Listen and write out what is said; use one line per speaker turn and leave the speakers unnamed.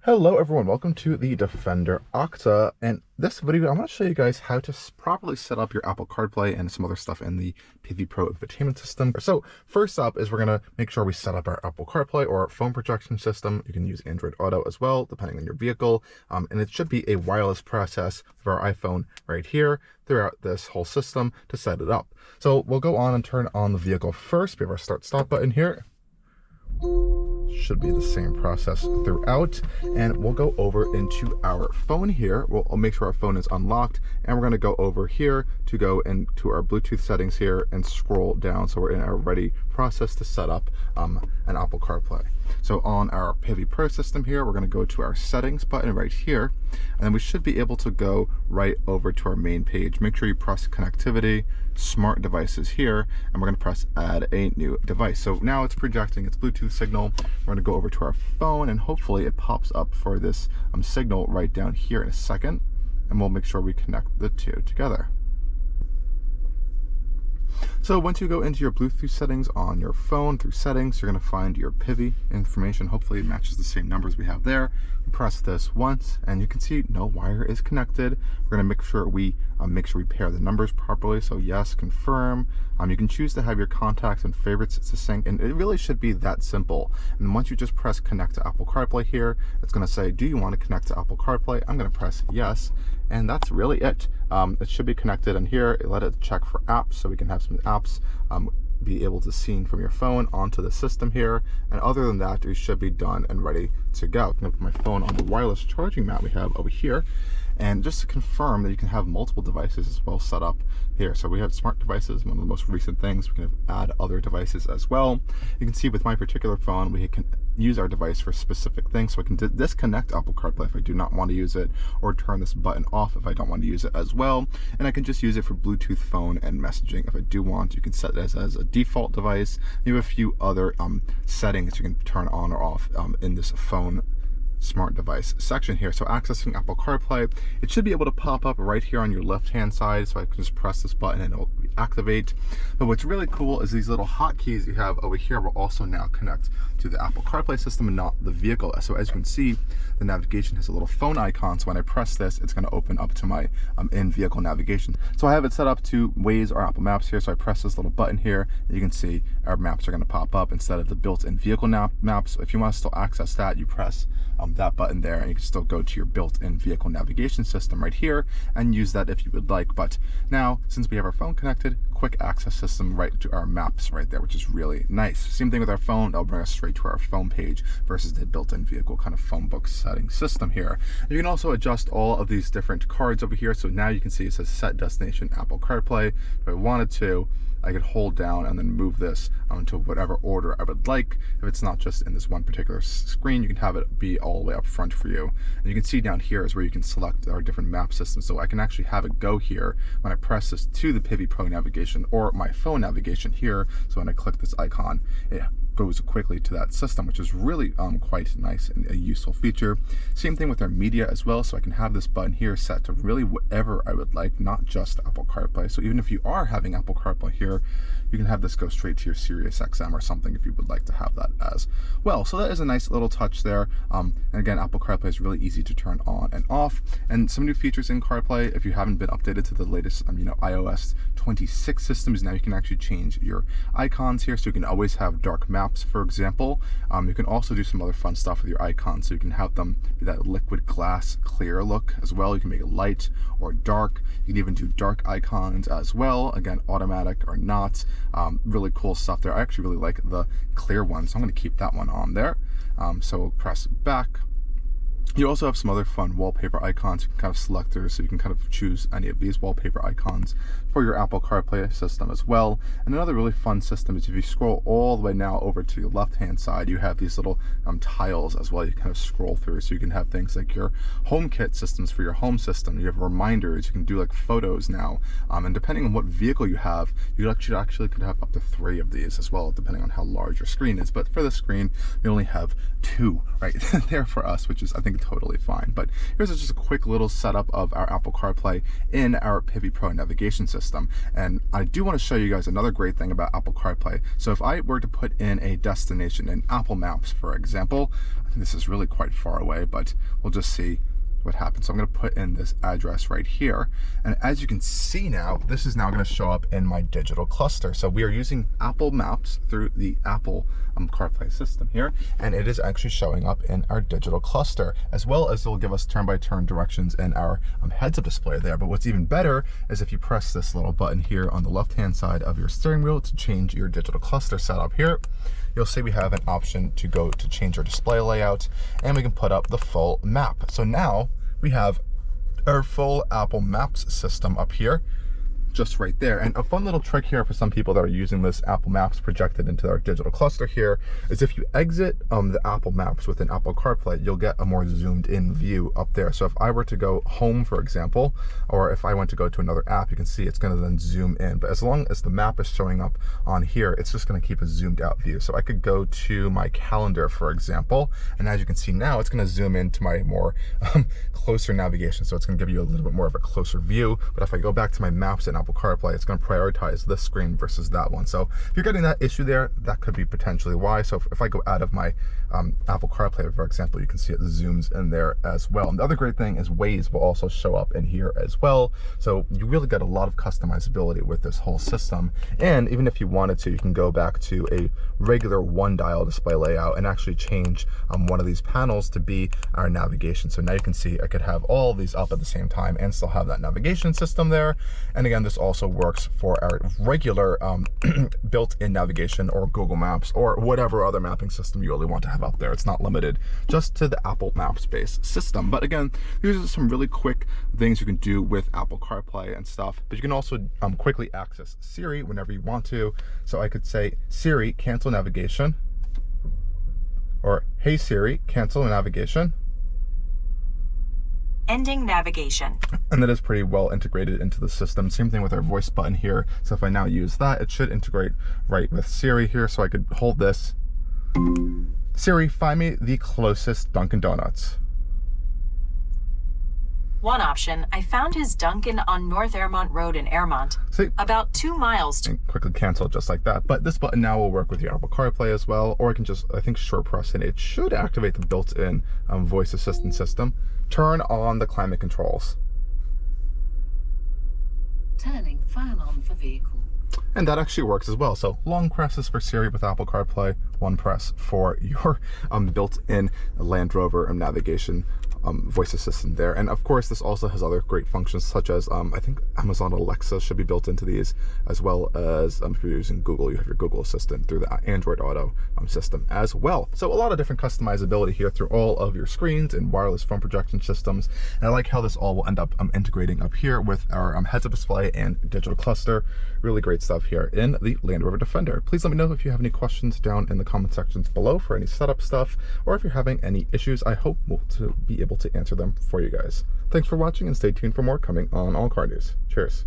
Hello everyone, welcome to the Defender OCTA, and this video I'm going to show you guys how to properly set up your Apple CarPlay and some other stuff in the PIVI Pro infotainment system. So first up is we're going to make sure we set up our Apple CarPlay or phone projection system. You can use Android Auto as well, depending on your vehicle, and it should be a wireless process for our iPhone right here throughout this whole system to set it up. So we'll go on and turn on the vehicle first. We have our start stop button here. Should be the same process throughout, and we'll go over into our phone here. I'll make sure our phone is unlocked, and we're going to go over here to go into our Bluetooth settings here and scroll down so we're in our ready process to set up an Apple CarPlay. So on our PIVI Pro system here, we're going to go to our settings button right here, and then we should be able to go right over to our main page. Make sure you press connectivity, smart devices here, and we're going to press add a new device. So now it's projecting its Bluetooth signal. We're going to go over to our phone, and hopefully it pops up for this signal right down here in a second, and we'll make sure we connect the two together. So once you go into your Bluetooth settings on your phone, through settings, you're going to find your PIVI information. Hopefully it matches the same numbers we have there. You press this once and you can see no wire is connected. We're going to make sure we pair the numbers properly. So yes, confirm. You can choose to have your contacts and favorites to sync, and it really should be that simple. And once you just press connect to Apple CarPlay here, it's going to say, do you want to connect to Apple CarPlay? I'm going to press yes, and that's really it. It should be connected, and here let it check for apps so we can have some apps be able to see from your phone onto the system here. And other than that, we should be done and ready to go. I'm going to put my phone on the wireless charging mat we have over here. And just to confirm that you can have multiple devices as well set up here. So we have smart devices, one of the most recent things. We can add other devices as well. You can see with my particular phone, we can use our device for specific things. So I can disconnect Apple CarPlay if I do not want to use it, or turn this button off if I don't want to use it as well. And I can just use it for Bluetooth phone and messaging if I do want. You can set it as a default device. You have a few other settings you can turn on or off in this phone smart device section here. So accessing Apple CarPlay, it should be able to pop up right here on your left hand side, so I can just press this button and it'll activate. But what's really cool is these little hotkeys you have over here will also now connect to the Apple CarPlay system and not the vehicle. So as you can see, the navigation has a little phone icon, so when I press this, it's going to open up to my in-vehicle navigation. So I have it set up to Waze or Apple Maps here, so I press this little button here, and you can see our maps are going to pop up instead of the built-in vehicle maps. So if you want to still access that, you press that button there, and you can still go to your built-in vehicle navigation system right here and use that if you would like. But now, since we have our phone connected, quick access system right to our maps right there, which is really nice. Same thing with our phone, that'll bring us straight to our phone page versus the built-in vehicle kind of phone book setting system here. You can also adjust all of these different cards over here. So now you can see it says set destination Apple CarPlay. If I wanted to, I could hold down and then move this to whatever order I would like. If it's not just in this one particular screen, you can have it be all the way up front for you. And you can see down here is where you can select our different map systems. So I can actually have it go here when I press this to the PIVI Pro navigation or my phone navigation here. So when I click this icon, it goes quickly to that system, which is really quite nice and a useful feature. Same thing with our media as well. So I can have this button here set to really whatever I would like, not just Apple CarPlay. So even if you are having Apple CarPlay here, you can have this go straight to your Sirius XM or something if you would like to have that as well. So that is a nice little touch there. And again, Apple CarPlay is really easy to turn on and off. And some new features in CarPlay, if you haven't been updated to the latest iOS 26 systems, now you can actually change your icons here. So you can always have dark maps, for example. You can also do some other fun stuff with your icons. So you can have them be that liquid glass clear look as well. You can make it light or dark. You can even do dark icons as well. Again, automatic or not. Really cool stuff there. I actually really like the clear one, so I'm going to keep that one on there. So we'll press back. You also have some other fun wallpaper icons you can kind of select there, so you can kind of choose any of these wallpaper icons for your Apple CarPlay system as well. And another really fun system is if you scroll all the way now over to your left-hand side, you have these little tiles as well you kind of scroll through. So you can have things like your HomeKit systems for your home system. You have reminders. You can do like photos now. And depending on what vehicle you have, you actually could have up to 3 of these as well, depending on how large your screen is. But for the screen, we only have 2 right there for us, which is, I think, be totally fine. But here's just a quick little setup of our Apple CarPlay in our PIVI Pro navigation system. And I do want to show you guys another great thing about Apple CarPlay. So if I were to put in a destination in Apple Maps, for example, I think this is really quite far away, but we'll just see what happens. So I'm going to put in this address right here, and as you can see now, this is now going to show up in my digital cluster. So we are using Apple Maps through the Apple CarPlay system here, and it is actually showing up in our digital cluster, as well as it'll give us turn-by-turn directions in our heads-up display there. But what's even better is if you press this little button here on the left-hand side of your steering wheel to change your digital cluster setup here, you'll see we have an option to go to change our display layout, and we can put up the full map. So now we have our full Apple Maps system up here, just right there. And a fun little trick here for some people that are using this Apple Maps projected into our digital cluster here is if you exit the Apple Maps within Apple CarPlay, you'll get a more zoomed in view up there. So if I were to go home, for example, or if I went to go to another app, you can see it's going to then zoom in. But as long as the map is showing up on here, it's just going to keep a zoomed out view. So I could go to my calendar, for example, and as you can see now, it's going to zoom into my more closer navigation. So it's going to give you a little bit more of a closer view. But if I go back to my maps in Apple CarPlay, it's going to prioritize this screen versus that one. So if you're getting that issue there, that could be potentially why. So if I go out of my Apple CarPlay, for example, you can see it zooms in there as well. And the other great thing is Waze will also show up in here as well. So you really get a lot of customizability with this whole system. And even if you wanted to, you can go back to a regular one dial display layout and actually change one of these panels to be our navigation. So now you can see I could have all these up at the same time and still have that navigation system there. And again, this also works for our regular built-in navigation or Google Maps or whatever other mapping system you really want to have up there. It's not limited just to the Apple Maps-based system. But again, these are some really quick things you can do with Apple CarPlay and stuff. But you can also quickly access Siri whenever you want to. So I could say, Siri, cancel navigation, or hey Siri, cancel navigation.
Ending navigation.
And that is pretty well integrated into the system. Same thing with our voice button here. So if I now use that, it should integrate right with Siri here. So I could hold this. Siri, find me the closest Dunkin' Donuts.
One option, I found his Dunkin' on North Airmont Road in Airmont.
See?
About 2 miles.
And quickly cancel just like that. But this button now will work with your Apple CarPlay as well. Or I can just, I think, short press and it should activate the built-in voice assistant system. Turn on the climate controls.
Turning fan on for vehicle.
And that actually works as well. So long presses for Siri with Apple CarPlay, one press for your built-in Land Rover navigation voice assistant there. And of course, this also has other great functions such as I think Amazon Alexa should be built into these, as well as if you're using Google, you have your Google Assistant through the Android Auto system as well. So a lot of different customizability here through all of your screens and wireless phone projection systems. And I like how this all will end up integrating up here with our heads-up display and digital cluster. Really great stuff here in the Land Rover Defender. Please let me know if you have any questions down in the comment sections below for any setup stuff, or if you're having any issues. I hope to be able to answer them for you guys. Thanks for watching, and stay tuned for more coming on Allcarnews. Cheers.